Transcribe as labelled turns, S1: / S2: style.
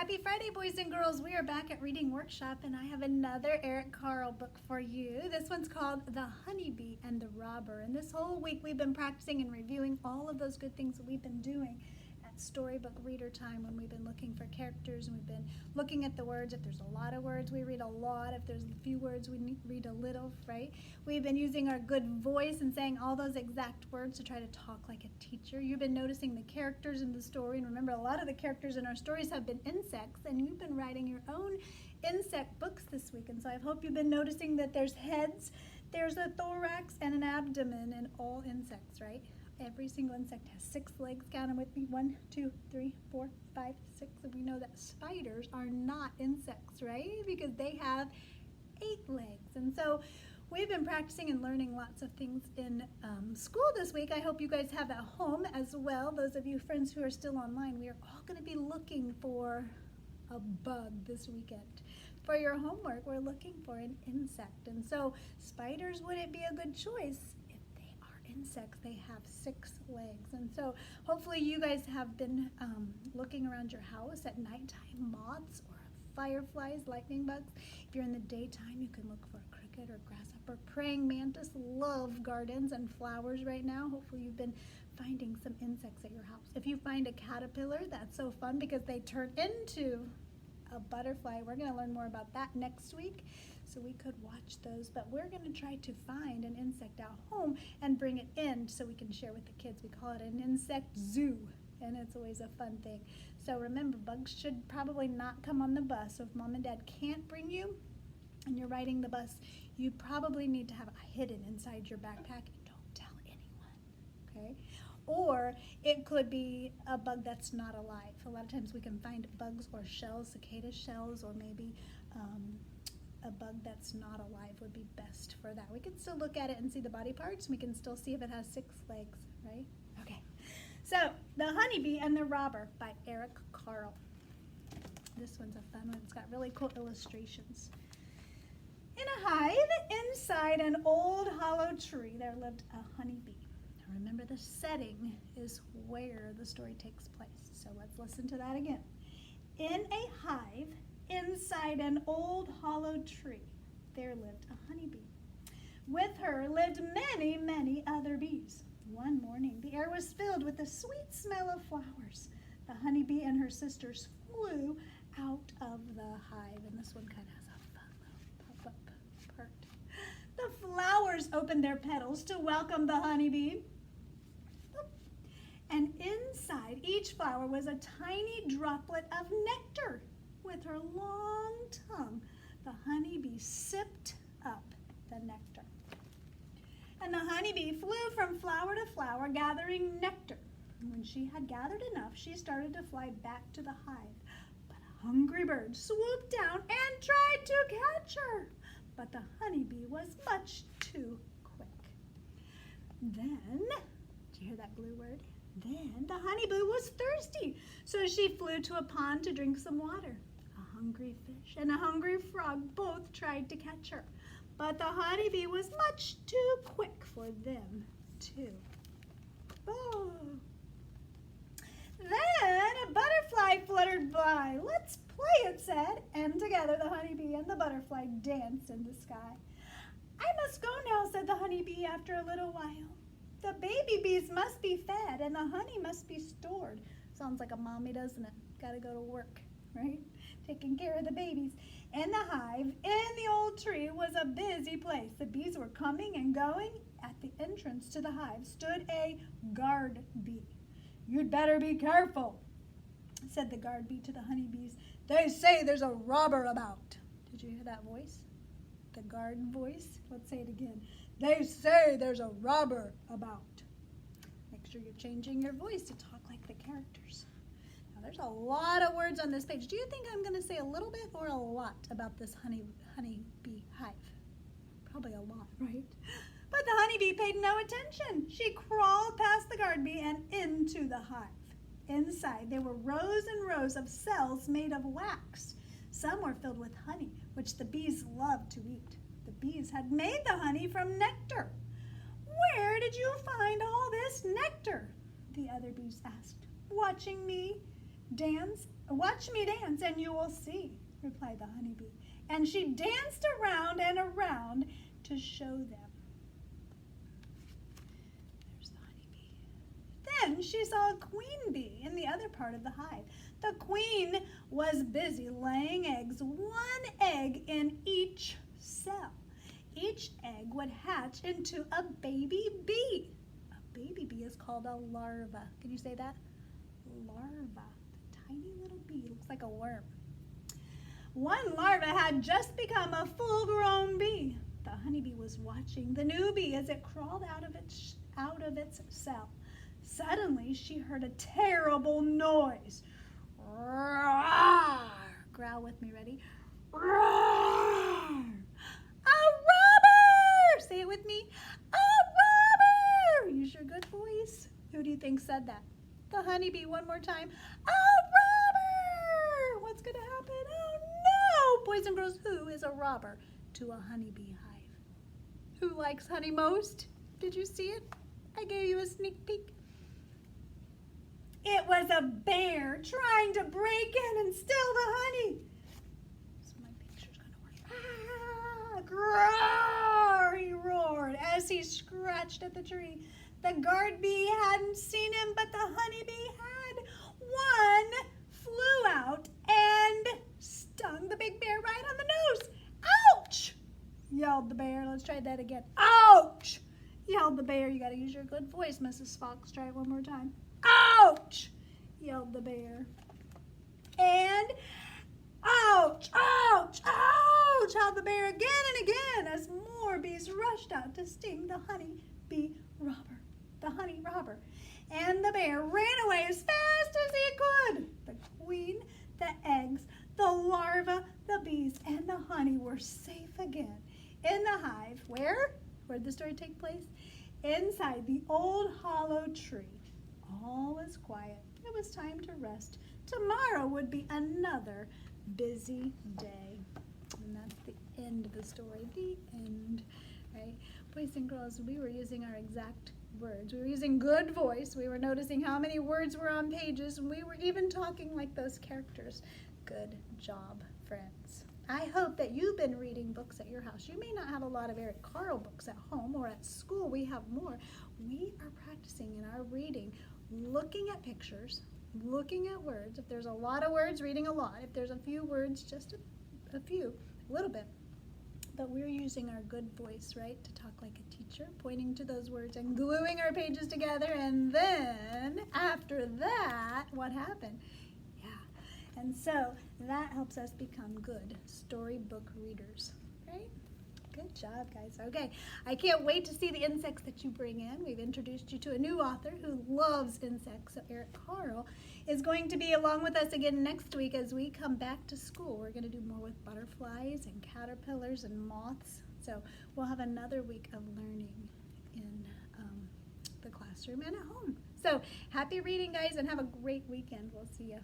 S1: Happy Friday, boys and girls. We are back at Reading Workshop, and I have another Eric Carle book for you. This one's called The Honeybee and the Robber. And this whole week we've been practicing and reviewing all of those good things that we've been doing at Storybook Reader Time when we've been looking for characters and we've been looking at the words. If there's a lot of words, we read a lot. If there's a few words, we read a little, right? We've been using our good voice and saying all those exact words to try to talk like a teacher. You've been noticing the characters in the story, and remember, a lot of the characters in our stories have been insects, and you've been writing your own insect books this week. And so I hope you've been noticing that there's heads, there's a thorax, and an abdomen in all insects, right? Every single insect has 6 legs. Count them with me. 1, 2, 3, 4, 5, 6. And we know that spiders are not insects, right? Because they have 8 legs. And so we've been practicing and learning lots of things in school this week. I hope you guys have at home as well. Those of you friends who are still online, we are all going to be looking for a bug this weekend. For your homework, we're looking for an insect. And so spiders wouldn't be a good choice. Insects, they have 6 legs. And so hopefully you guys have been looking around your house at nighttime, moths or fireflies, lightning bugs. If you're in the daytime, you can look for a cricket or grasshopper. Praying mantis love gardens and flowers right now. Hopefully you've been finding some insects at your house. If you find a caterpillar, that's so fun because they turn into a butterfly. We're going to learn more about that next week, so we could watch those, but we're going to try to find an insect at home and bring it in so we can share with the kids. We call it an insect zoo, and it's always a fun thing. So remember, bugs should probably not come on the bus. So if mom and dad can't bring you and you're riding the bus, you probably need to have it hidden inside your backpack and don't tell anyone, okay? Or it could be a bug that's not alive. A lot of times we can find bugs or shells, cicada shells, or maybe a bug that's not alive would be best for that. We can still look at it and see the body parts. We can still see if it has 6 legs, right? Okay. So, The Honeybee and the Robber by Eric Carle. This one's a fun one. It's got really cool illustrations. In a hive inside an old hollow tree, there lived a honeybee. Remember, the setting is where the story takes place. So let's listen to that again. In a hive, inside an old hollow tree, there lived a honeybee. With her lived many, many other bees. One morning, the air was filled with the sweet smell of flowers. The honeybee and her sisters flew out of the hive. And this one kind of has a fun little pop-up part. The flowers opened their petals to welcome the honeybee. And inside each flower was a tiny droplet of nectar. With her long tongue, the honeybee sipped up the nectar. And the honeybee flew from flower to flower, gathering nectar. And when she had gathered enough, she started to fly back to the hive. But a hungry bird swooped down and tried to catch her. But the honeybee was much too quick. Then, did you hear that blue word? Then the honeybee was thirsty, so she flew to a pond to drink some water. A hungry fish and a hungry frog both tried to catch her, but the honeybee was much too quick for them too. Oh. Then a butterfly fluttered by. Let's play, it said, and together the honeybee and the butterfly danced in the sky. I must go now, said the honeybee after a little while. The baby bees must be fed and the honey must be stored. Sounds like a mommy, doesn't it? Gotta go to work, right? Taking care of the babies. In the hive, in the old tree, was a busy place. The bees were coming and going. At the entrance to the hive stood a guard bee. You'd better be careful, said the guard bee to the honeybees. They say there's a robber about. Did you hear that voice? The guard voice? Let's say it again. They say there's a robber about. Make sure you're changing your voice to talk like the characters. Now, there's a lot of words on this page. Do you think I'm going to say a little bit or a lot about this honeybee hive? Probably a lot, right? But the honeybee paid no attention. She crawled past the guard bee and into the hive. Inside, there were rows and rows of cells made of wax. Some were filled with honey, which the bees loved to eat. The bees had made the honey from nectar. Where did you find all this nectar? The other bees asked, watching me dance Watch me dance and you will see, replied the honeybee. And she danced around and around to show them. There's the honeybee. Then she saw a queen bee in the other part of the hive. The queen was busy laying eggs, one egg in each cell. Each egg would hatch into a baby bee. A baby bee is called a larva. Can you say that? Larva. Tiny little bee, looks like a worm. One larva had just become a full-grown bee. The honeybee was watching the new bee as it crawled out of its cell. Suddenly, she heard a terrible noise. Roar! Growl with me, ready? Roar! A robber! Say it with me. A robber! Use your good voice. Who do you think said that? The honeybee, one more time. A robber! What's going to happen? Oh no! Boys and girls, who is a robber to a honeybee hive? Who likes honey most? Did you see it? I gave you a sneak peek. It was a bear trying to break in and steal the honey. So my picture's going to work. Ah, roar, he roared as he scratched at the tree. The guard bee hadn't seen him, but the honeybee had. One flew out and stung the big bear right on the nose. Ouch! Yelled the bear. Let's try that again. Ouch! Yelled the bear. You got to use your good voice, Mrs. Fox. Try it one more time. Ouch! Yelled the bear. And ouch! Ouch! Ouch! Howled the bear again and again as more bees rushed out to sting the honey bee robber. The honey robber. And the bear ran away as fast as he could. The queen, the eggs, the larva, the bees, and the honey were safe again in the hive. Where? Where did the story take place? Inside the old hollow tree. All was quiet. It was time to rest. Tomorrow would be another busy day. And that's the end of the story. The end. Right? Boys and girls, we were using our exact words. We were using good voice. We were noticing how many words were on pages, and we were even talking like those characters. Good job, friends. I hope that you've been reading books at your house. You may not have a lot of Eric Carle books at home or at school. We have more. We are practicing in our reading, looking at pictures, looking at words. If there's a lot of words, reading a lot. If there's a few words, just a few, a little bit. But we're using our good voice, right, to talk like a teacher, pointing to those words and gluing our pages together. And then, after that, what happened? Yeah. And so that helps us become good storybook readers, right? Good job, guys. Okay, I can't wait to see the insects that you bring in. We've introduced you to a new author who loves insects. So Eric Carle is going to be along with us again next week as we come back to school. We're going to do more with butterflies and caterpillars and moths. So we'll have another week of learning in the classroom and at home. So happy reading, guys, and have a great weekend. We'll see you.